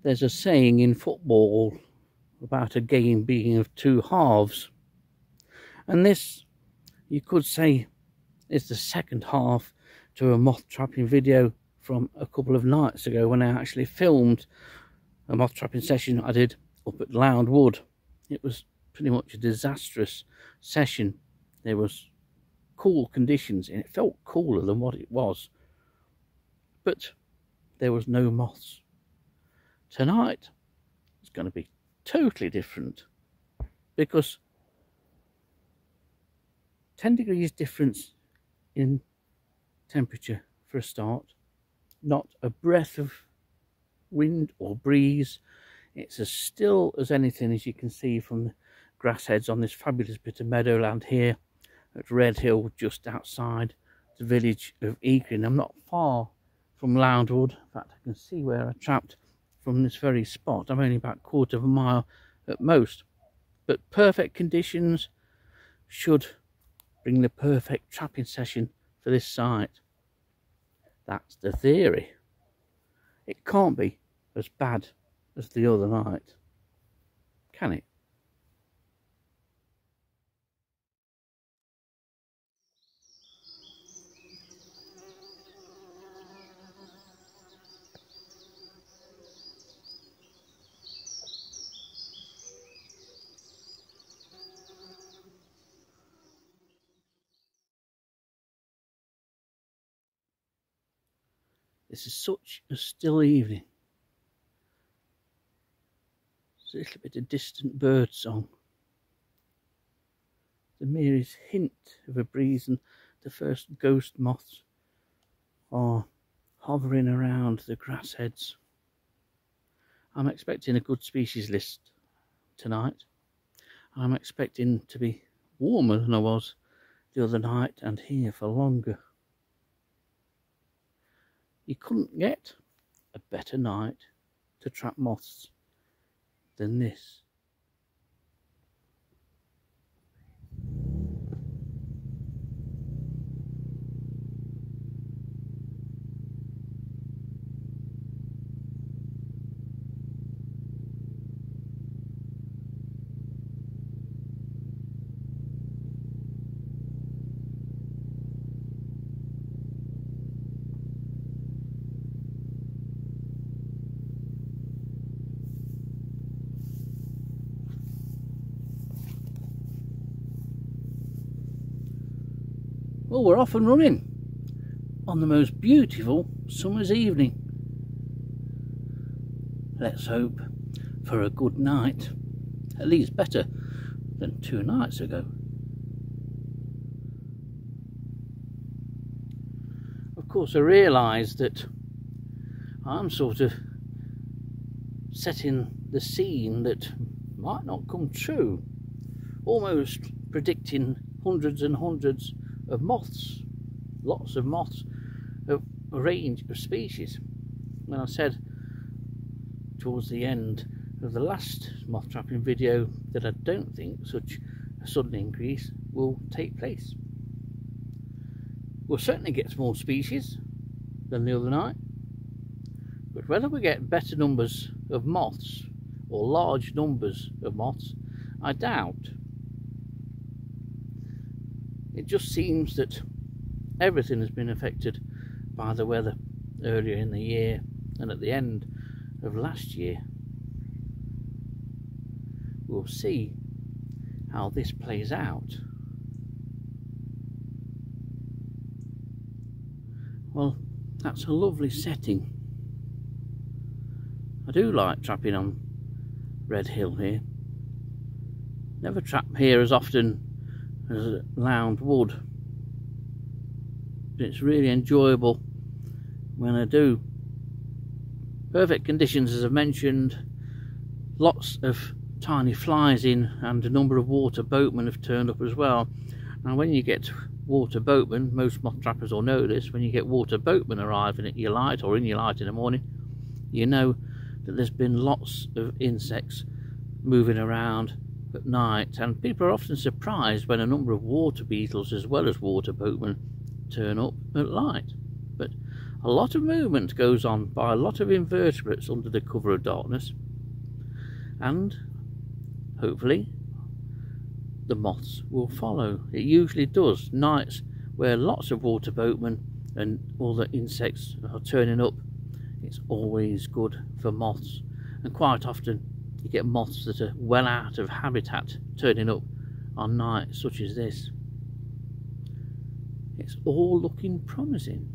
There's a saying in football about a game being of two halves, and this, you could say, is the second half to a moth trapping video from a couple of nights ago when I actually filmed a moth trapping session I did up at Lound Wood. It was pretty much a disastrous session. There was cool conditions and it felt cooler than what it was, but there was no moths. Tonight it's going to be totally different, because 10 degrees difference in temperature for a start, not a breath of wind or breeze. It's as still as anything, as you can see from the grass heads on this fabulous bit of meadowland here at Red Hill, just outside the village of Eakring. I'm not far from Lound Wood. In fact, I can see where I trapped from this very spot. I'm only about a quarter of a mile at most, but perfect conditions should bring the perfect trapping session for this site. That's the theory. It can't be as bad as the other night, can it? This is such a still evening. There's a little bit of distant bird song. The merest hint of a breeze, and the first ghost moths are hovering around the grass heads. I'm expecting a good species list tonight. I'm expecting to be warmer than I was the other night and here for longer. You couldn't get a better night to trap moths than this. Well, we're off and running on the most beautiful summer's evening. Let's hope for a good night, at least better than 2 nights ago. Of course, I realise that I'm sort of setting the scene that might not come true, almost predicting hundreds and hundreds of moths, lots of moths of a range of species. When I said towards the end of the last moth trapping video that I don't think such a sudden increase will take place. We'll certainly get more species than the other night, but whether we get better numbers of moths or large numbers of moths, I doubt. It just seems that everything has been affected by the weather earlier in the year and at the end of last year. We'll see how this plays out. Well, that's a lovely setting. I do like trapping on Red Hill here. Never trap here as often as Lound Wood. It's really enjoyable when I do. Perfect conditions, as I've mentioned, lots of tiny flies in, and a number of water boatmen have turned up as well. Now when you get water boatmen, most moth trappers will know this, when you get water boatmen arriving at your light or in your light in the morning, you know that there's been lots of insects moving around at night, and people are often surprised when a number of water beetles as well as water boatmen turn up at light. But a lot of movement goes on by a lot of invertebrates under the cover of darkness, and hopefully the moths will follow. It usually does. Nights where lots of water boatmen and all the insects are turning up, it's always good for moths, and quite often you get moths that are well out of habitat turning up on nights such as this. It's all looking promising.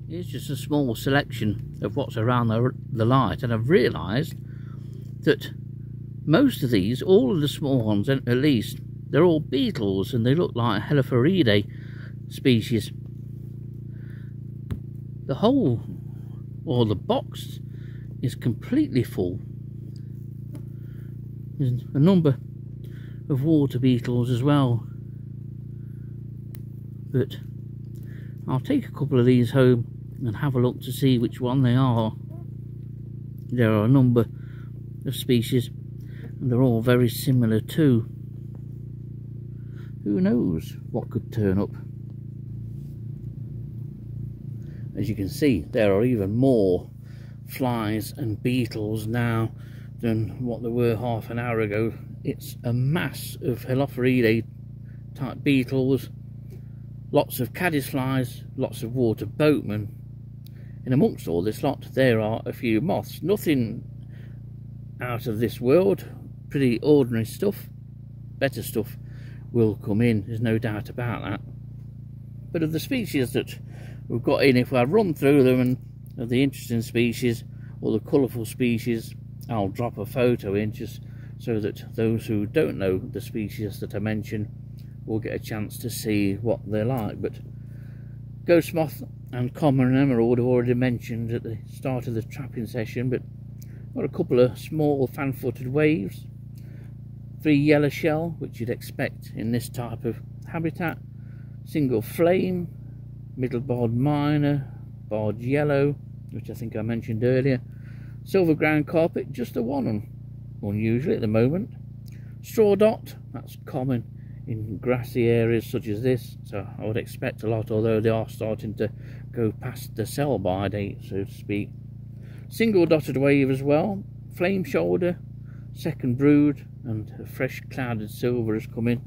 Here's just a small selection of what's around the light, and I've realised that most of these, all of the small ones at least, they're all beetles, and they look like Heliphoridae species. The hole, or the box, is completely full. There's a number of water beetles as well, but I'll take a couple of these home and have a look to see which one they are. There are a number of species, and they're all very similar too. Who knows what could turn up? As you can see, there are even more flies and beetles now than what there were half an hour ago. It's a mass of Heliphoridae type beetles, lots of caddisflies, lots of water boatmen. And amongst all this lot, there are a few moths. Nothing out of this world, pretty ordinary stuff. Better stuff will come in, there's no doubt about that. But of the species that we've got in, if I run through them, and of the interesting species or the colourful species, I'll drop a photo in just so that those who don't know the species that I mentioned will get a chance to see what they're like. But ghost moth and common emerald I've already mentioned at the start of the trapping session, but got a couple of small fan-footed waves, 3 yellow shell, which you'd expect in this type of habitat, single flame, middle barred minor, barred yellow, which I think I mentioned earlier, silver ground carpet, just the one unusually at the moment, straw dot, that's common in grassy areas such as this, so I would expect a lot, although they are starting to go past the sell-by date, so to speak. Single dotted wave as well, flame shoulder, second brood, and a fresh clouded silver has come in.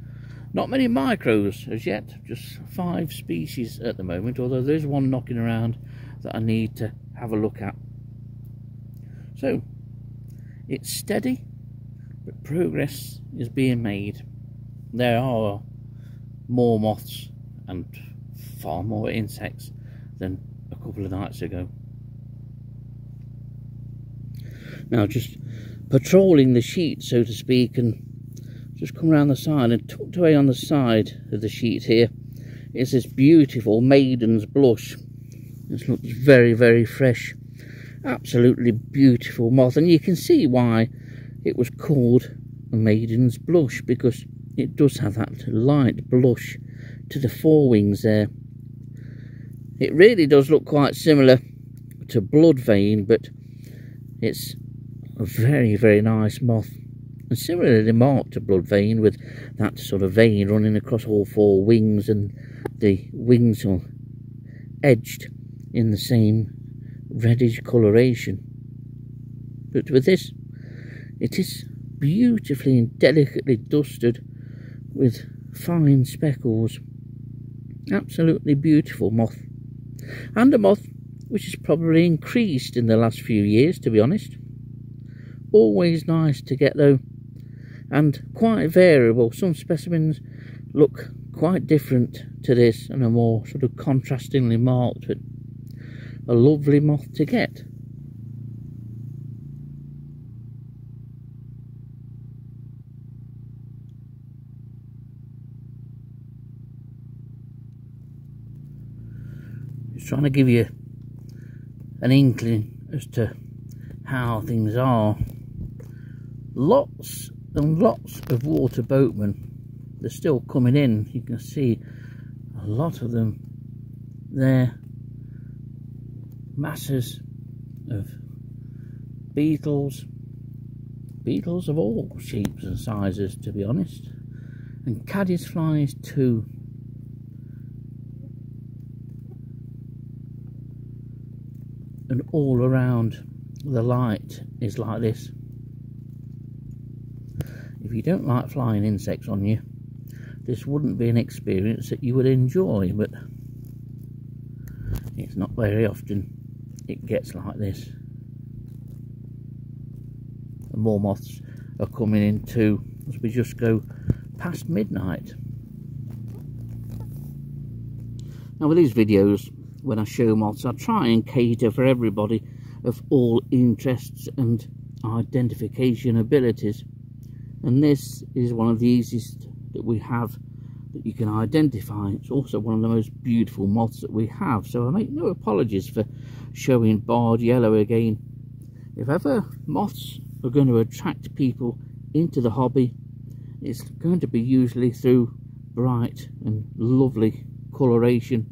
Not many micros as yet, just 5 species at the moment, although there's one knocking around that I need to have a look at. So it's steady, but progress is being made. There are more moths and far more insects than a couple of nights ago. Now, just patrolling the sheet, so to speak, and just come around the side, and tucked away on the side of the sheet here is this beautiful maiden's blush. This looks very, very fresh. Absolutely beautiful moth, and you can see why it was called a maiden's blush, because it does have that light blush to the forewings there. It really does look quite similar to blood vein, but it's a very, very nice moth, and similarly marked to blood vein, with that sort of vein running across all 4 wings, and the wings are edged in the same reddish coloration. But with this, it is beautifully and delicately dusted with fine speckles. Absolutely beautiful moth, and a moth which has probably increased in the last few years, to be honest. Always nice to get though, and quite variable. Some specimens look quite different to this and are more sort of contrastingly marked, but a lovely moth to get. Just trying to give you an inkling as to how things are. Lots and lots of water boatmen. They're still coming in. You can see a lot of them there. Masses of beetles. Beetles of all shapes and sizes, to be honest. And caddisflies too. and all around the light is like this. If you don't like flying insects on you, this wouldn't be an experience that you would enjoy, but it's not very often it gets like this. And more moths are coming in too as we just go past midnight. Now with these videos, when I show moths, I try and cater for everybody of all interests and identification abilities, and this is one of the easiest that we have that you can identify. It's also one of the most beautiful moths that we have, so I make no apologies for showing barred yellow again. If ever moths are going to attract people into the hobby, it's going to be usually through bright and lovely coloration,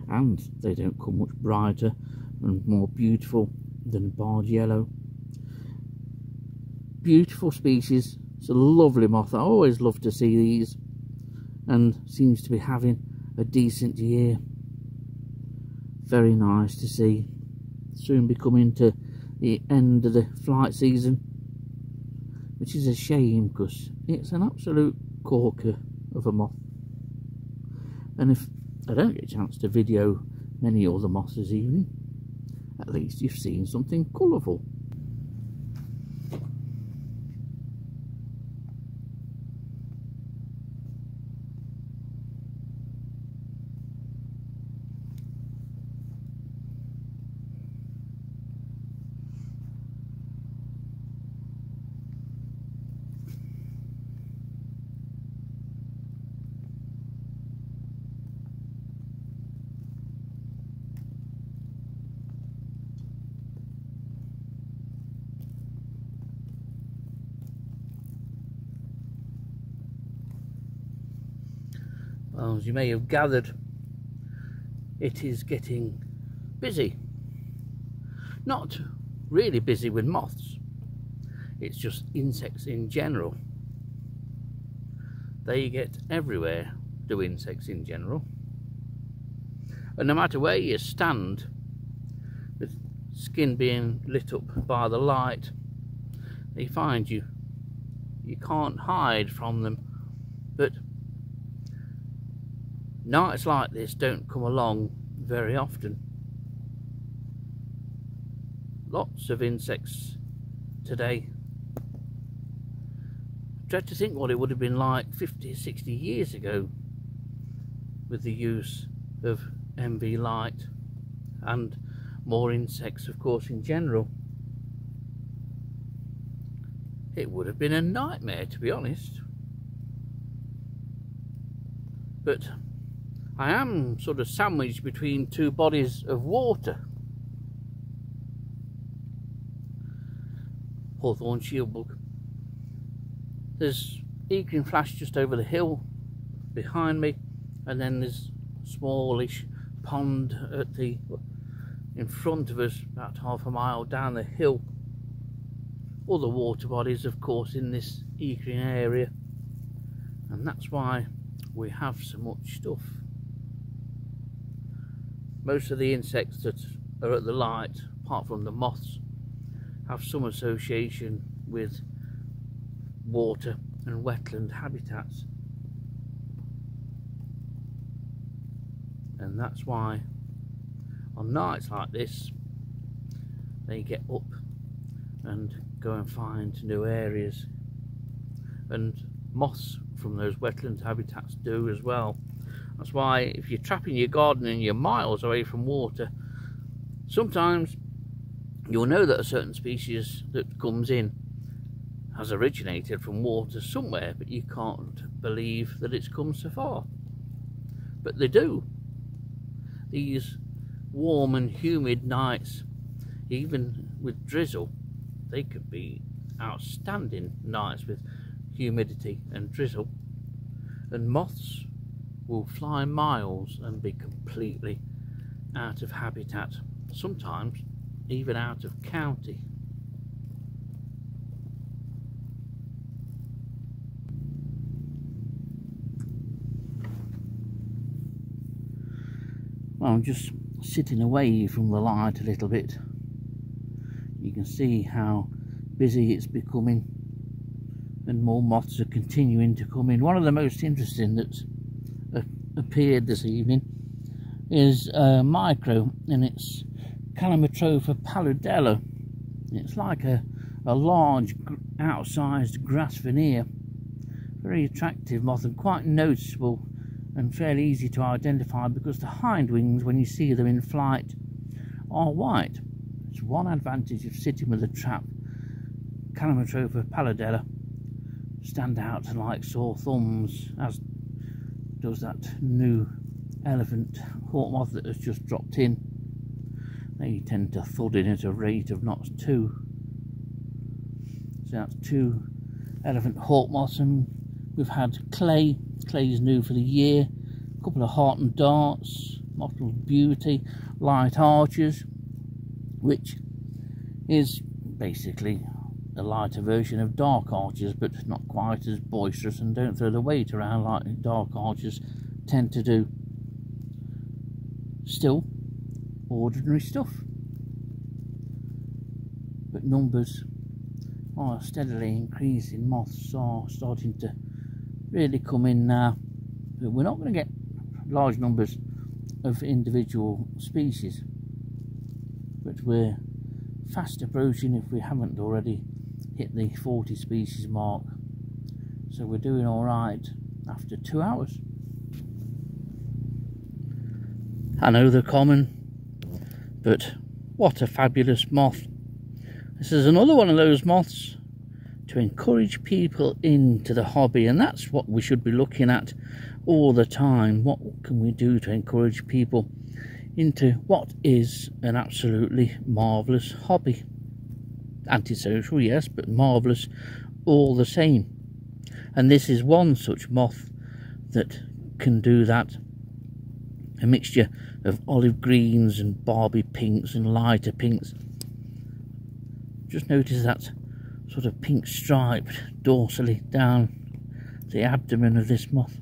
and they don't come much brighter and more beautiful than barred yellow. Beautiful species. It's a lovely moth. I always love to see these, and seems to be having a decent year. Very nice to see. Soon be coming to the end of the flight season, which is a shame because it's an absolute corker of a moth. And if I don't get a chance to video many other moths this evening, at least you've seen something colourful. Well, as you may have gathered, it is getting busy. Not really busy with moths, it's just insects in general. They get everywhere, do insects in general. And no matter where you stand, with skin being lit up by the light, they find you. You can't hide from them. But nights like this don't come along very often. Lots of insects today. I dread to think what it would have been like 50, 60 years ago with the use of MV light and more insects, of course, in general. It would have been a nightmare, to be honest. But I am sort of sandwiched between two bodies of water. Hawthorn shieldbug. There's egret flash just over the hill behind me, and then there's a smallish pond at the in front of us, about half a mile down the hill. Other water bodies, of course, in this egret area, and that's why we have so much stuff. Most of the insects that are at the light, apart from the moths, have some association with water and wetland habitats. And that's why on nights like this they get up and go and find new areas. And moths from those wetland habitats do as well. That's why if you're trapping your garden and you're miles away from water, sometimes you'll know that a certain species that comes in has originated from water somewhere, but you can't believe that it's come so far. But they do. These warm and humid nights, even with drizzle, they could be outstanding nights with humidity and drizzle, and moths will fly miles and be completely out of habitat, sometimes even out of county. Well, I'm just sitting away from the light a little bit, you can see how busy it's becoming, and more moths are continuing to come in. One of the most interesting that's appeared this evening is micro, and it's Calamitropha paludella. It's like a large outsized grass veneer, very attractive moth and quite noticeable and fairly easy to identify because the hind wings, when you see them in flight, are white. It's one advantage of sitting with a trap. Calamitropha paludella stand out like sore thumbs, as does that new elephant hawk moth that has just dropped in. They tend to thud in at a rate of knots 2. So that's 2 elephant hawk moths, and we've had clay. Clay's new for the year. A couple of heart and darts, mottled beauty, light archers, which is basically a lighter version of dark archers, but not quite as boisterous and don't throw the weight around like dark archers tend to do. Still ordinary stuff, but numbers are steadily increasing. Moths are starting to really come in now, but we're not going to get large numbers of individual species, but we're fast approaching, if we haven't already hit the 40 species mark, so we're doing all right after 2 hours. I know they're common, but what a fabulous moth. This is another one of those moths to encourage people into the hobby, and that's what we should be looking at all the time. What can we do to encourage people into what is an absolutely marvellous hobby? Antisocial, yes, but marvellous all the same. And this is one such moth that can do that. A mixture of olive greens and Barbie pinks and lighter pinks. Just notice that sort of pink striped dorsally down the abdomen of this moth.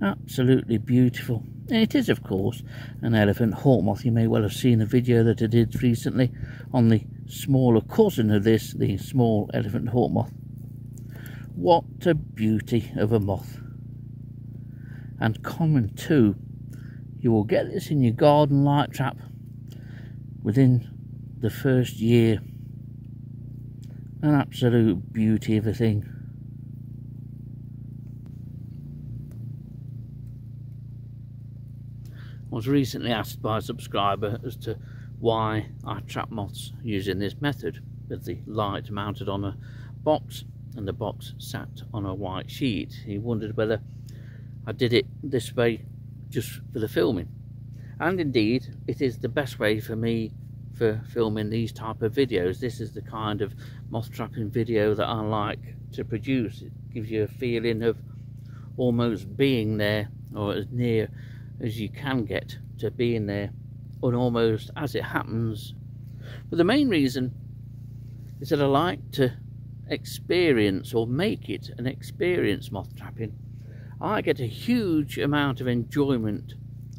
Absolutely beautiful. And it is, of course, an elephant hawk moth. You may well have seen a video that I did recently on the smaller cousin of this, the small elephant hawk moth. What a beauty of a moth. And common too. You will get this in your garden light trap within the first year. An absolute beauty of a thing. I was recently asked by a subscriber as to why I trap moths using this method, with the light mounted on a box and the box sat on a white sheet. He wondered whether I did it this way just for the filming, and indeed it is the best way for me for filming these type of videos. This is the kind of moth trapping video that I like to produce. It gives you a feeling of almost being there, or as near as you can get to being there, and almost as it happens. But the main reason is that I like to experience, or make it an experience, moth trapping. I get a huge amount of enjoyment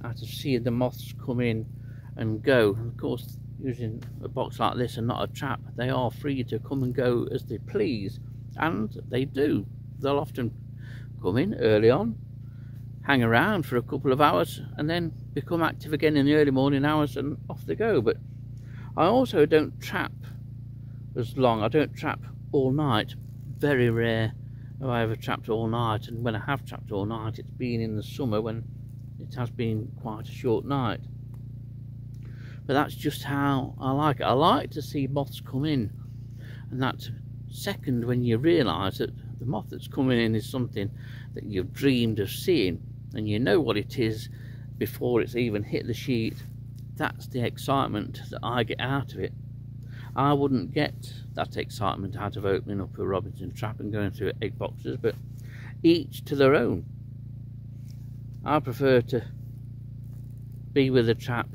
out of seeing the moths come in and go. And of course, using a box like this and not a trap, they are free to come and go as they please, and they do. They'll often come in early on, hang around for a couple of hours, and then become active again in the early morning hours, and off they go. But I also don't trap as long. I don't trap all night. Very rare have I ever trapped all night, and when I have trapped all night, it's been in the summer when it has been quite a short night. But that's just how I like it. I like to see moths come in, and that second when you realise that the moth that's coming in is something that you've dreamed of seeing, and you know what it is before it's even hit the sheet, that's the excitement that I get out of it. I wouldn't get that excitement out of opening up a Robinson trap and going through egg boxes, but each to their own. I prefer to be with a trap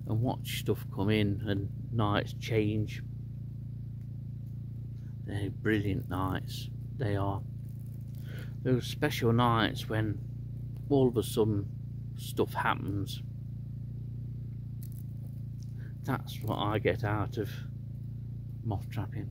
and watch stuff come in and nights change. They're brilliant nights. They are those special nights when all of a sudden stuff happens. that's what I get out of moth trapping.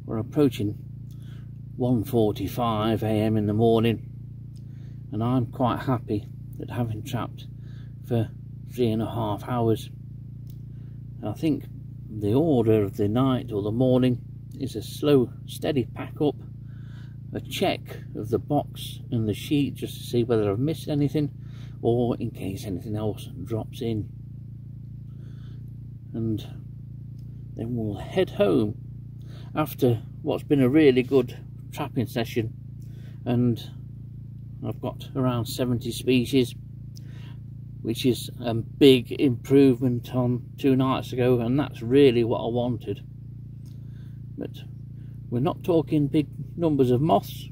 We're approaching 1:45 AM in the morning, and I'm quite happy at having trapped for 3.5 hours. I think the order of the night or the morning is a slow, steady pack up, a check of the box and the sheet just to see whether I've missed anything or in case anything else drops in, and then we'll head home after what's been a really good trapping session. And I've got around 70 species, which is a big improvement on 2 nights ago, and that's really what I wanted. But we're not talking big numbers of moths,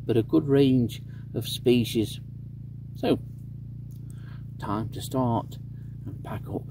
but a good range of species. So time to start and pack up.